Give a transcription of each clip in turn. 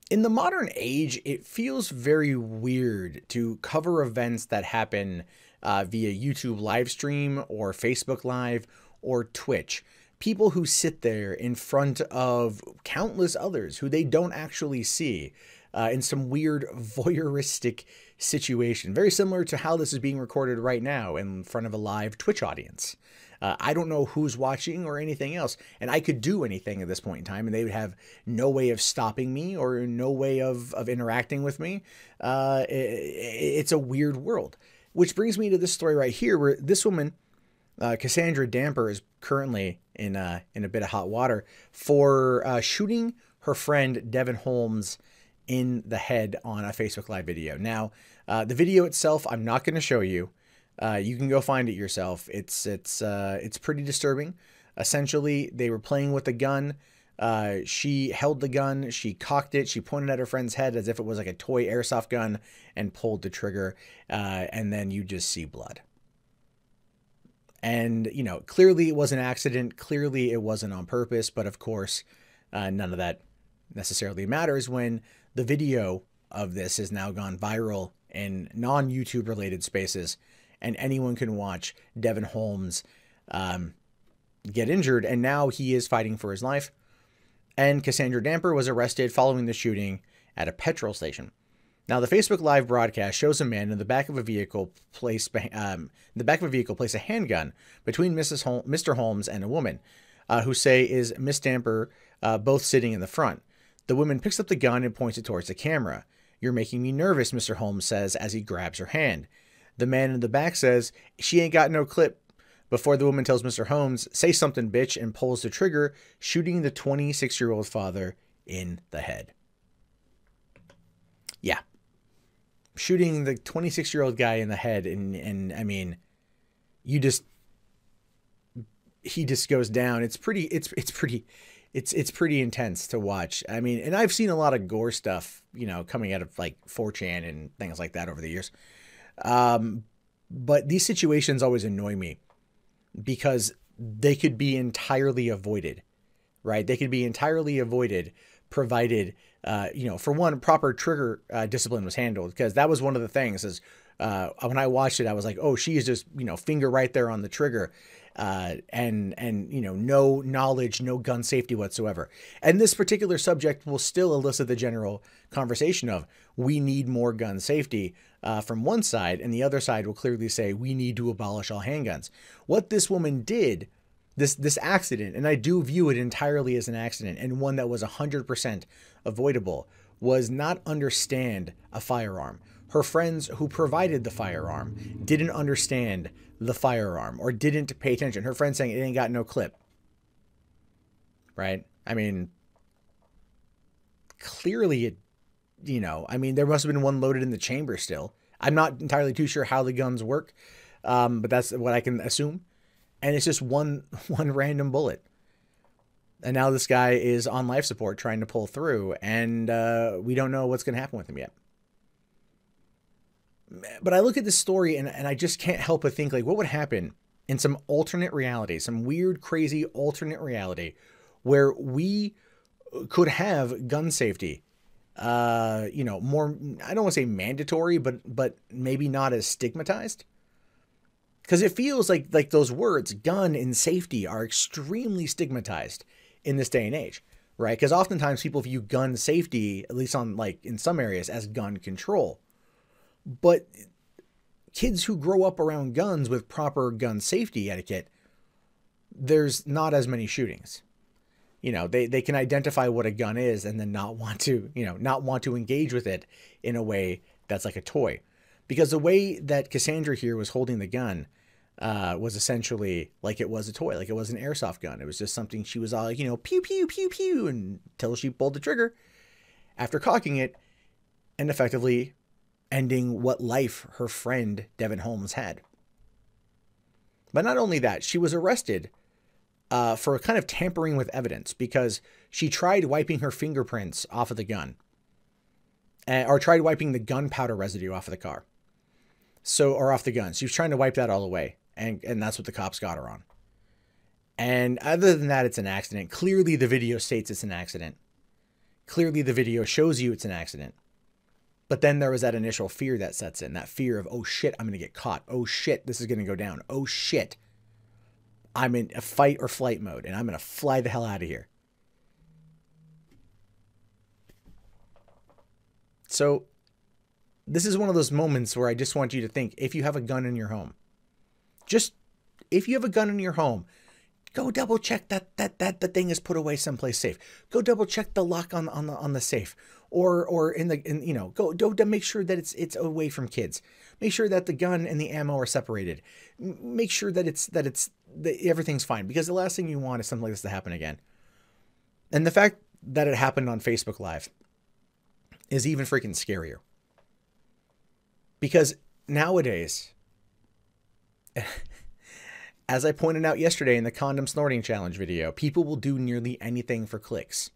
In the modern age, it feels very weird to cover events that happen via YouTube live stream or Facebook Live or Twitch. People who sit there in front of countless others who they don't actually see in some weird voyeuristic situation. Very similar to how this is being recorded right now in front of a live Twitch audience. I don't know who's watching or anything else, and I could do anything at this point in time, and they would have no way of stopping me or no way of interacting with me. It's a weird world, which brings me to this story right here, where this woman, Cassandra Damper, is currently in a bit of hot water for shooting her friend Devin Holmes in the head on a Facebook Live video. Now, the video itself, I'm not going to show you. You can go find it yourself. It's pretty disturbing. Essentially, they were playing with a gun. She held the gun, she cocked it, she pointed at her friend's head as if it was like a toy airsoft gun and pulled the trigger. And then you just see blood. And, you know, clearly it was an accident. Clearly it wasn't on purpose. But of course, none of that necessarily matters when the video of this has now gone viral in non-YouTube related spaces. And anyone can watch Devin Holmes get injured. And now he is fighting for his life. And Cassandra Damper was arrested following the shooting at a petrol station. Now, the Facebook Live broadcast shows a man in the back of a vehicle place a handgun between Mr. Holmes and a woman, who say is Miss Damper, both sitting in the front. The woman picks up the gun and points it towards the camera. "You're making me nervous," Mr. Holmes says as he grabs her hand. The man in the back says, "She ain't got no clip," before the woman tells Mr. Holmes, "Say something, bitch," and pulls the trigger, shooting the 26-year-old father in the head. Yeah. Shooting the 26-year-old guy in the head, and I mean, he just goes down. It's pretty intense to watch. I mean, and I've seen a lot of gore stuff, you know, coming out of like 4chan and things like that over the years. But these situations always annoy me because they could be entirely avoided, right? They could be entirely avoided provided, you know, for one, proper trigger discipline was handled, because that was one of the things is when I watched it, I was like, oh, she is just, you know, finger right there on the trigger. And, you know, no knowledge, no gun safety whatsoever. And this particular subject will still elicit the general conversation of we need more gun safety from one side, and the other side will clearly say we need to abolish all handguns. What this woman did, this accident, and I do view it entirely as an accident and one that was 100% avoidable, was not understand a firearm. Her friends who provided the firearm didn't understand the firearm or didn't pay attention. Her friend saying it ain't got no clip. Right? I mean, clearly it, you know, I mean, there must have been one loaded in the chamber still. I'm not entirely too sure how the guns work, but that's what I can assume. And it's just one random bullet. And now this guy is on life support trying to pull through, and we don't know what's going to happen with him yet. But I look at this story and I just can't help but think, like, what would happen in some alternate reality, some weird, crazy alternate reality where we could have gun safety, you know, more, I don't want to say mandatory, but maybe not as stigmatized. Because it feels like those words, gun and safety, are extremely stigmatized in this day and age, right? Because oftentimes people view gun safety, at least on like in some areas, as gun control. But kids who grow up around guns with proper gun safety etiquette, there's not as many shootings. You know, they can identify what a gun is and then not want to, you know, not want to engage with it in a way that's like a toy. Because the way that Cassandra here was holding the gun was essentially like it was a toy, like it was an airsoft gun. It was just something she was all like, you know, pew, pew, pew, pew, until she pulled the trigger after cocking it and effectively ending what life her friend Devin Holmes had. But not only that, she was arrested for kind of tampering with evidence because she tried wiping her fingerprints off of the gun, or tried wiping the gunpowder residue off of the car. Or off the gun. She was trying to wipe that all away. And that's what the cops got her on. And other than that, it's an accident. Clearly the video states it's an accident. Clearly the video shows you it's an accident. But then there was that initial fear that sets in, that fear of, oh shit, I'm going to get caught. Oh shit, this is going to go down. Oh shit, I'm in a fight or flight mode and I'm going to fly the hell out of here. So this is one of those moments where I just want you to think, if you have a gun in your home, just if you have a gun in your home, go double check that the thing is put away someplace safe. Go double check the lock on the safe, or go to make sure that it's away from kids. Make sure that the gun and the ammo are separated. Make sure that everything's fine, because the last thing you want is something like this to happen again. And the fact that it happened on Facebook Live is even freaking scarier, because nowadays, as I pointed out yesterday in the condom snorting challenge video, people will do nearly anything for clicks.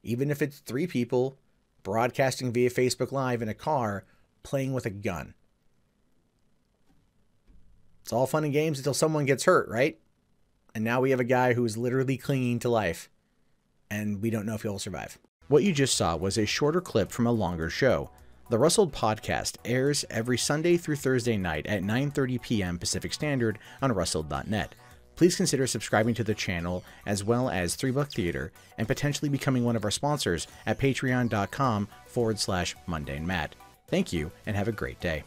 Even if it's 3 people broadcasting via Facebook Live in a car playing with a gun. It's all fun and games until someone gets hurt, right? And now we have a guy who is literally clinging to life, and we don't know if he'll survive. What you just saw was a shorter clip from a longer show. The Rustled podcast airs every Sunday through Thursday night at 9:30 p.m. Pacific Standard on rustled.net. Please consider subscribing to the channel, as well as 3 Buck Theater, and potentially becoming one of our sponsors at patreon.com/mundanematt. Thank you, and have a great day.